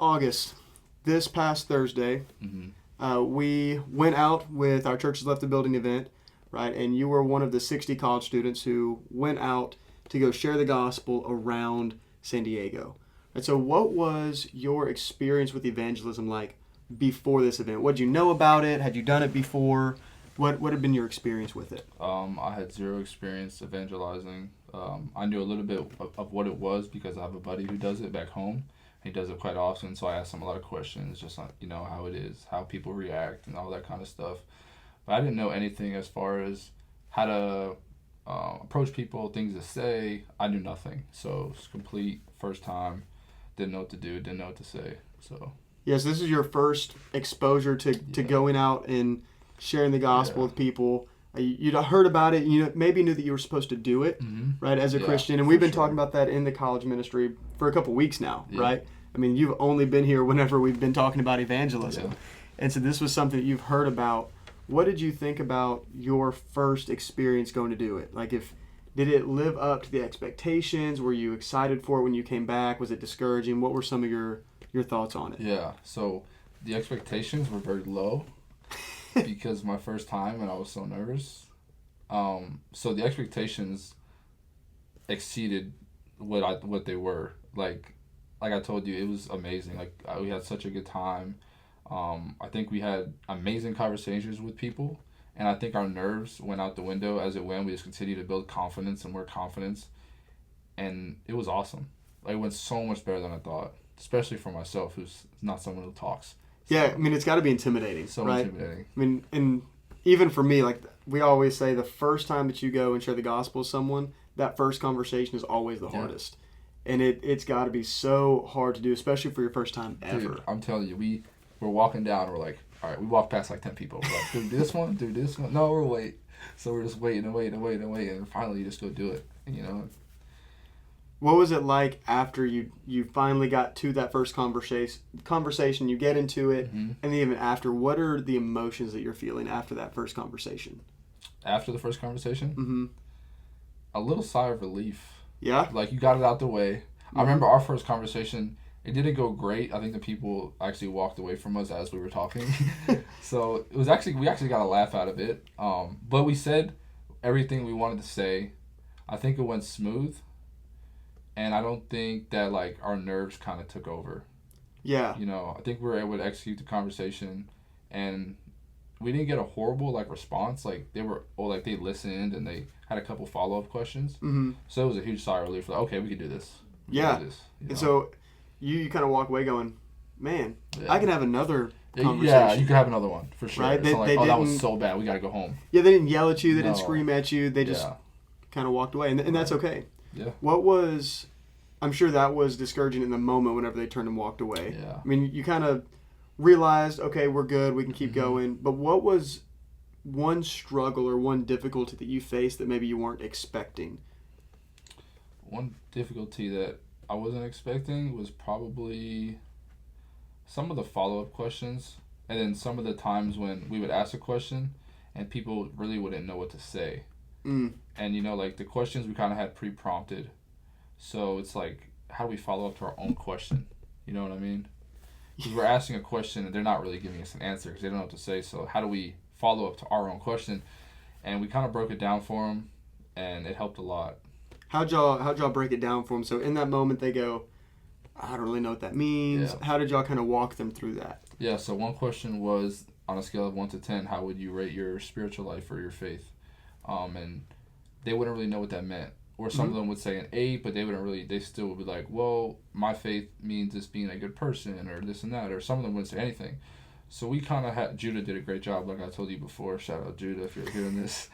August, this past Thursday, we went out with our Churches Left the Building event, right? And you were one of the 60 college students who went out to go share the gospel around San Diego. And so what was your experience with evangelism like before this event? What did you know about it? Had you done it before? What had been your experience with it? I had zero experience evangelizing. I knew a little bit of what it was because I have a buddy who does it back home. He does it quite often, so I asked him a lot of questions, just on, how it is, how people react, and all that kind of stuff. But I didn't know anything as far as how to approach people, things to say. I knew nothing. So it's complete first time. Didn't know what to do, didn't know what to say. So yes, this is your first exposure to going out and sharing the gospel with people. You'd heard about it, maybe knew that you were supposed to do it, right, as a Christian. And we've been talking about that in the college ministry for a couple weeks now, right? I mean, you've only been here whenever we've been talking about evangelism. Yeah. And so this was something that you've heard about. What did you think about your first experience going to do it? Like, did it live up to the expectations? Were you excited for it when you came back? Was it discouraging? What were some of your thoughts on it? Yeah, so the expectations were very low because my first time and I was so nervous. So the expectations exceeded what they were. Like I told you, it was amazing. Like we had such a good time. I think we had amazing conversations with people, and I think our nerves went out the window as it went. We just continued to build confidence and more confidence, and it was awesome. Like, it went so much better than I thought, especially for myself, who's not someone who talks. So, yeah, I mean, it's got to be intimidating, so right? Intimidating. I mean, and even for me, like we always say, the first time that you go and share the gospel with someone, that first conversation is always the hardest. And it's got to be so hard to do, especially for your first time ever. Dude, I'm telling you, we're walking down, we're like, all right, we walked past like 10 people. We're like, do this one. No, we're wait. So we're just waiting, and finally you just go do it. And, What was it like after you finally got to that first conversation, you get into it, and then even after, what are the emotions that you're feeling after that first conversation? After the first conversation? A little sigh of relief. Yeah? Like, you got it out the way. I remember our first conversation, it didn't go great. I think the people actually walked away from us as we were talking. So it was we actually got a laugh out of it. But we said everything we wanted to say. I think it went smooth. And I don't think that, like, our nerves kind of took over. Yeah. I think we were able to execute the conversation, and we didn't get a horrible, like, response. Like, they listened and they had a couple follow-up questions. So it was a huge sigh of relief. Like, okay, we can do this. And so you kind of walk away going, man, I can have another conversation. Yeah, you could have another one, for sure. Right? It's not like, that was so bad, we got to go home. Yeah, they didn't yell at you. They didn't scream at you. They just kind of walked away. And that's okay. Yeah. I'm sure that was discouraging in the moment whenever they turned and walked away. Yeah. I mean, you kind of realized, okay, we're good, we can keep going. But what was one struggle or one difficulty that you faced that maybe you weren't expecting? One difficulty that I wasn't expecting was probably some of the follow-up questions, and then some of the times when we would ask a question and people really wouldn't know what to say. And, like, the questions we kind of had pre-prompted. So it's like, how do we follow up to our own question? You know what I mean? Because we're asking a question and they're not really giving us an answer because they don't know what to say. So how do we follow up to our own question? And we kind of broke it down for them, and it helped a lot. How'd y'all break it down for them? So in that moment they go, I don't really know what that means. Yeah. How did y'all kind of walk them through that? Yeah, so one question was, on a scale of 1 to 10, how would you rate your spiritual life or your faith? And they wouldn't really know what that meant. Or some of them would say an 8, but they still would be like, well, my faith means just being a good person or this and that. Or some of them wouldn't say anything. So we kind of Judah did a great job, like I told you before. Shout out Judah if you're hearing this.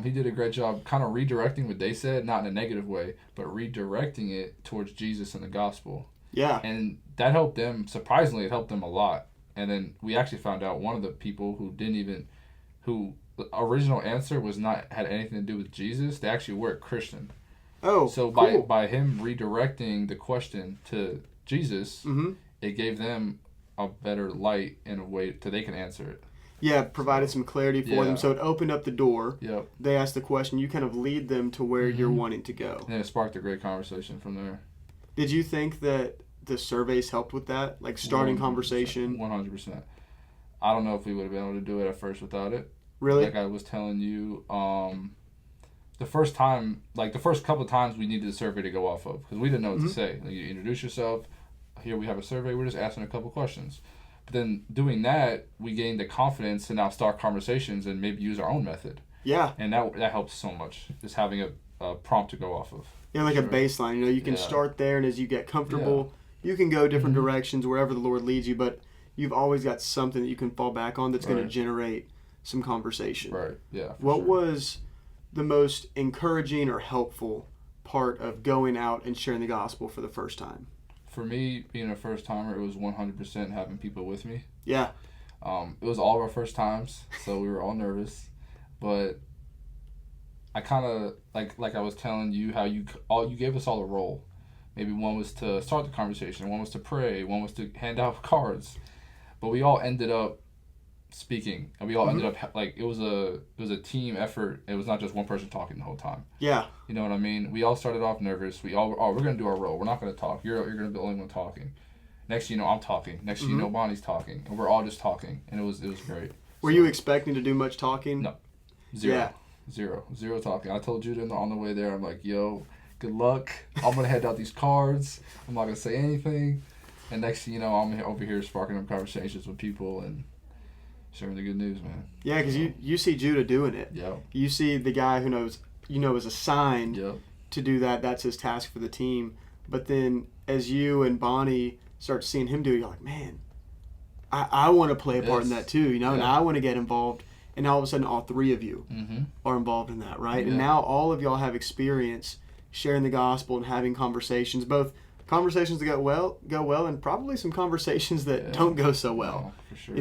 He did a great job kind of redirecting what they said, not in a negative way, but redirecting it towards Jesus and the gospel. Yeah. And that helped them. Surprisingly, it helped them a lot. And then we actually found out one of the people who the original answer had anything to do with Jesus. They actually were a Christian. Oh, so cool. by him redirecting the question to Jesus, it gave them a better light in a way that they can answer it. Yeah, provided some clarity for them. So it opened up the door. Yep. They asked the question. You kind of lead them to where you're wanting to go. And it sparked a great conversation from there. Did you think that the surveys helped with that, like starting 100%, conversation? 100%. I don't know if we would have been able to do it at first without it. Really? Like I was telling you, the first time, like the first couple of times, we needed a survey to go off of because we didn't know what to say. Like, you introduce yourself. Here we have a survey. We're just asking a couple questions. But then doing that, we gained the confidence to now start conversations and maybe use our own method. Yeah. And that helps so much, just having a prompt to go off of. Yeah, like a baseline. You know, you can start there, and as you get comfortable, you can go different directions wherever the Lord leads you, but you've always got something that you can fall back on that's going to generate some conversation. Right, yeah. What was the most encouraging or helpful part of going out and sharing the gospel for the first time? For me, being a first timer, it was 100% having people with me. Yeah. It was all of our first times, so we were all nervous, but I kind of like I was telling you how you gave us all a role. Maybe one was to start the conversation, one was to pray, one was to hand out cards, but we all ended up speaking, and we all ended up like it was a team effort. It was not just one person talking the whole time. Yeah. You know what I mean? We all started off nervous. We all we're gonna do our role. We're not gonna talk. You're gonna be the only one talking. Next thing you know, I'm talking. Next thing you know, Bonnie's talking, and we're all just talking, and it was great. Were you expecting to do much talking? No, zero talking. I told Judah on the way there, I'm like, yo, good luck. I'm gonna hand out these cards. I'm not gonna say anything. And next thing you know, I'm over here sparking up conversations with people and sharing the good news, man. Yeah, because you see Judah doing it. Yeah. You see the guy who knows, is assigned to do that. That's his task for the team. But then as you and Bonnie start seeing him do it, you're like, man, I want to play a part in that too, and I want to get involved. And all of a sudden, all three of you are involved in that, right? Yeah. And now all of y'all have experience sharing the gospel and having conversations, both conversations that go well, and probably some conversations that don't go so well. Oh, for sure.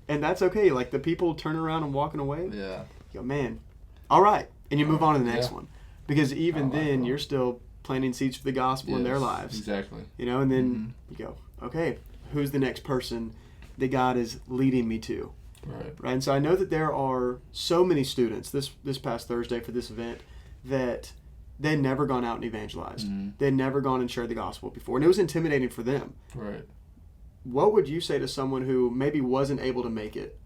And that's okay. Like the people turning around and walking away. Yeah. You go, man, all right, and you move on to the next one, because even then you're still planting seeds for the gospel in their lives. Exactly. And then you go, okay, who's the next person that God is leading me to? Right. And so I know that there are so many students this past Thursday for this event that they'd never gone out and evangelized. They'd never gone and shared the gospel before, and it was intimidating for them. Right. What would you say to someone who maybe wasn't able to make it,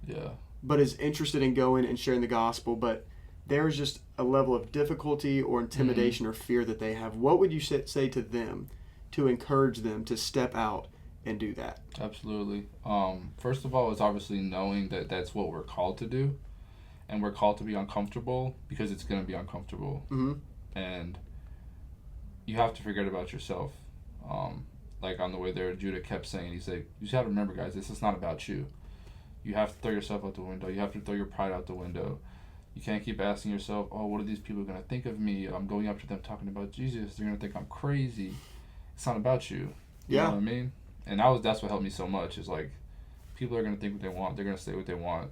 but is interested in going and sharing the gospel, but there's just a level of difficulty or intimidation or fear that they have? What would you say to them to encourage them to step out and do that? Absolutely. First of all, it's obviously knowing that that's what we're called to do, and we're called to be uncomfortable because it's going to be uncomfortable. And you have to forget about yourself. Like on the way there, Judah kept saying, he's like, you just have to remember, guys, this is not about you. You have to throw yourself out the window. You have to throw your pride out the window. You can't keep asking yourself, oh, what are these people going to think of me? I'm going up to them talking about Jesus. They're going to think I'm crazy. It's not about you. You know what I mean? And that's what helped me so much, is like, people are going to think what they want. They're going to say what they want.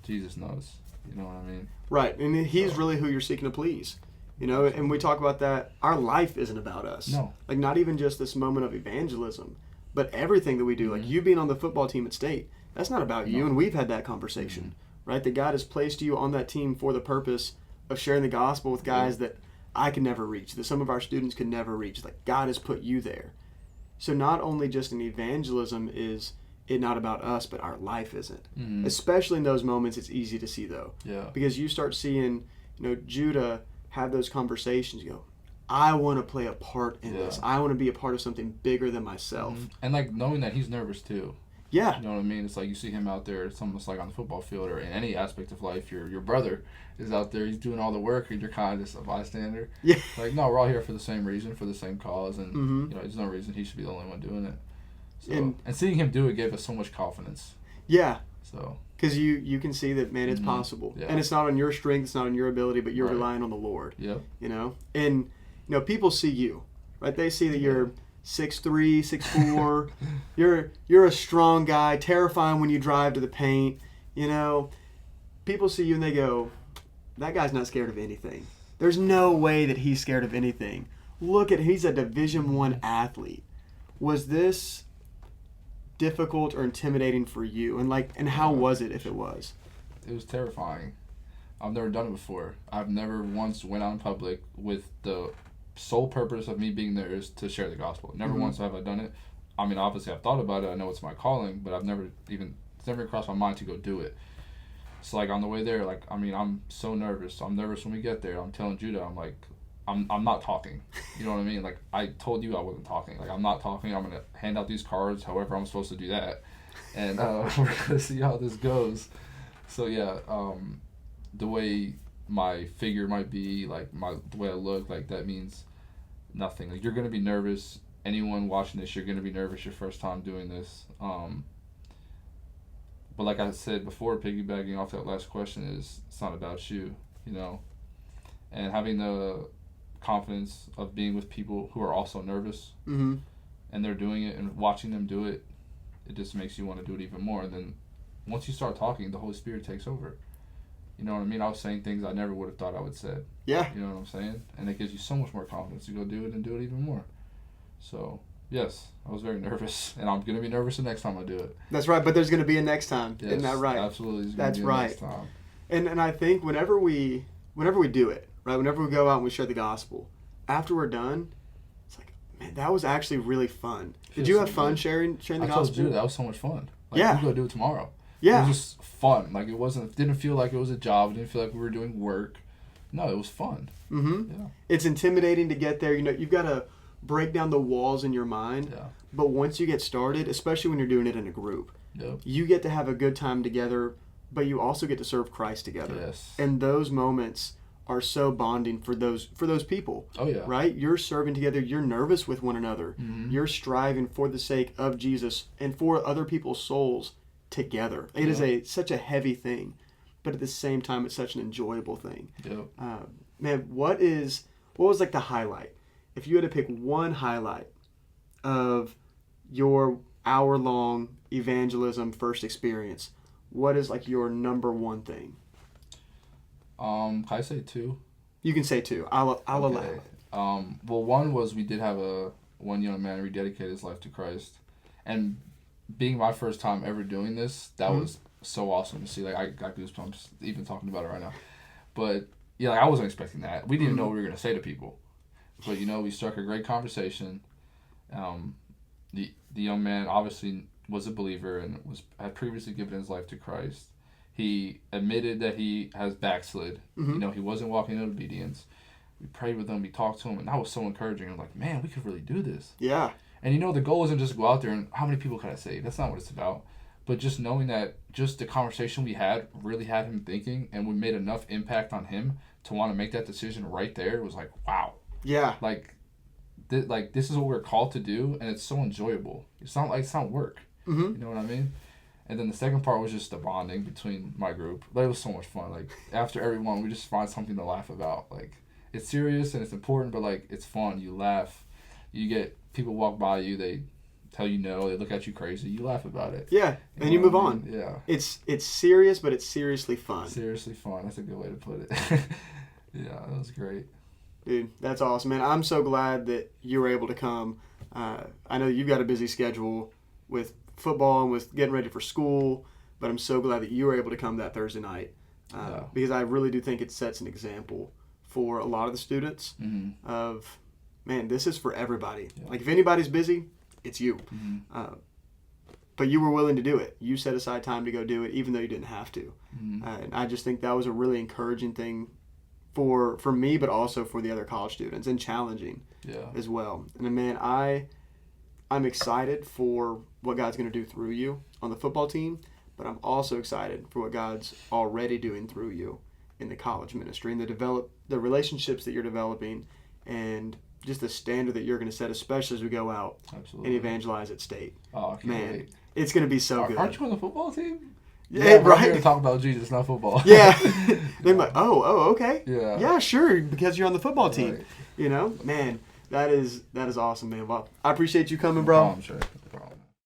Jesus knows. You know what I mean? Right. And he's really who you're seeking to please. And we talk about that. Our life isn't about us. No. Like, not even just this moment of evangelism, but everything that we do. Like, you being on the football team at State, that's not about you. And we've had that conversation, right? That God has placed you on that team for the purpose of sharing the gospel with guys that I could never reach, that some of our students could never reach. Like, God has put you there. So not only just in evangelism is it not about us, but our life isn't. Especially in those moments, it's easy to see, though. Yeah. Because you start seeing, Judah have those conversations. You go, I want to play a part in this. I want to be a part of something bigger than myself. And like knowing that he's nervous too. Yeah. You know what I mean? It's like you see him out there. It's almost like on the football field or in any aspect of life. Your brother is out there. He's doing all the work, and you're kind of just a bystander. Yeah. Like, no, we're all here for the same reason, for the same cause, and there's no reason he should be the only one doing it. So, and seeing him do it gave us so much confidence. Yeah. So. Because you can see that, man, it's possible. Yeah. And it's not on your strength, it's not on your ability, but you're relying on the Lord. Yep. And, people see you, right? They see that you're 6'3", 6'4". You're a strong guy, terrifying when you drive to the paint. People see you and they go, that guy's not scared of anything. There's no way that he's scared of anything. Look at, he's a Division I athlete. Was this difficult or intimidating for you? And how was it, if it was? It was terrifying. I've never done it before. I've never once went out in public with the sole purpose of me being there is to share the gospel. Never once have I done it. I mean, obviously I've thought about it. I know it's my calling, but it's never crossed my mind to go do it. So like on the way there, like, I mean, I'm so nervous. I'm nervous when we get there. I'm telling Judah, I'm like, I'm not talking. You know what I mean? Like, I told you I wasn't talking. Like, I'm not talking. I'm going to hand out these cards however I'm supposed to do that. And we're going to see how this goes. So, yeah, the way my figure might be, like, the way I look, like, that means nothing. Like, you're going to be nervous. Anyone watching this, you're going to be nervous your first time doing this. But like I said before, piggybacking off that last question, it's not about you, you know. And having the confidence of being with people who are also nervous, mm-hmm. and they're doing it, and watching them do it, it just makes you want to do it even more. And then once you start talking, the Holy Spirit takes over. You know what I mean? I was saying things I never would have thought I would say. Yeah. You know what I'm saying? And it gives you so much more confidence to go do it and do it even more. So, yes, I was very nervous, and I'm going to be nervous the next time I do it. That's right, but there's going to be a next time. Yes, isn't that right? Absolutely. That's right. Next time. And I think whenever we do it, right, whenever we go out and we share the gospel, after we're done, it's like, man, that was actually really fun. Did you have fun sharing the gospel? I told you, that was so much fun. Like, yeah. We go do it tomorrow. Yeah. It was just fun. Like, didn't feel like it was a job. It didn't feel like we were doing work. No, it was fun. Mm-hmm. Yeah. It's intimidating to get there. You know, you've got to break down the walls in your mind. Yeah. But once you get started, especially when you're doing it in a group, yep. you get to have a good time together, but you also get to serve Christ together. Yes. And those moments are so bonding for those people. Oh, yeah. Right? You're serving together. You're nervous with one another. Mm-hmm. You're striving for the sake of Jesus and for other people's souls together. It is such a heavy thing, but at the same time, it's such an enjoyable thing. Yep. Man, what was like the highlight? If you had to pick one highlight of your hour-long evangelism first experience, what is like your number one thing? Can I say two? You can say two. I'll allow it. Well, one was we did have one young man rededicate his life to Christ, and being my first time ever doing this, that mm-hmm. was so awesome to see. Like, I got goosebumps even talking about it right now. But yeah, like, I wasn't expecting that. We didn't even know what we were gonna say to people. But, you know, we struck a great conversation. The young man obviously was a believer and had previously given his life to Christ. He admitted that he has backslid. Mm-hmm. You know, he wasn't walking in obedience. We prayed with him. We talked to him, and that was so encouraging. I'm like, man, we could really do this. Yeah. And, you know, the goal isn't just to go out there and how many people can I save? That's not what it's about. But just knowing that just the conversation we had really had him thinking, and we made enough impact on him to want to make that decision right there, was like, wow. Yeah. Like this is what we're called to do, and it's so enjoyable. It's not work. Mm-hmm. You know what I mean? And then the second part was just the bonding between my group. Like, it was so much fun. Like, after every one, we just find something to laugh about. Like, it's serious and it's important, but, like, it's fun. You laugh. You get people walk by you. They tell you no. They look at you crazy. You laugh about it. Yeah, and you move on. Yeah. It's serious, but it's seriously fun. Seriously fun. That's a good way to put it. Yeah, that was great. Dude, that's awesome, man. I'm so glad that you were able to come. I know you've got a busy schedule with football and with getting ready for school, but I'm so glad that you were able to come that Thursday night because I really do think it sets an example for a lot of the students mm-hmm. of, man, this is for everybody. Yeah. Like, if anybody's busy, it's you. Mm-hmm. But you were willing to do it. You set aside time to go do it, even though you didn't have to. Mm-hmm. And I just think that was a really encouraging thing for me, but also for the other college students, and challenging as well. And man, I'm excited for what God's going to do through you on the football team, but I'm also excited for what God's already doing through you in the college ministry and the relationships that you're developing, and just the standard that you're going to set, especially as we go out Absolutely. and evangelize at state. Oh, I can't wait. It's going to be so good. Aren't you on the football team? Yeah, we're right. here to talk about Jesus, not football. Yeah. They're like, oh, okay. Yeah. Yeah, sure, because you're on the football team. Right. You know, man, that is awesome, man. Well, I appreciate you coming, bro. I'm sure.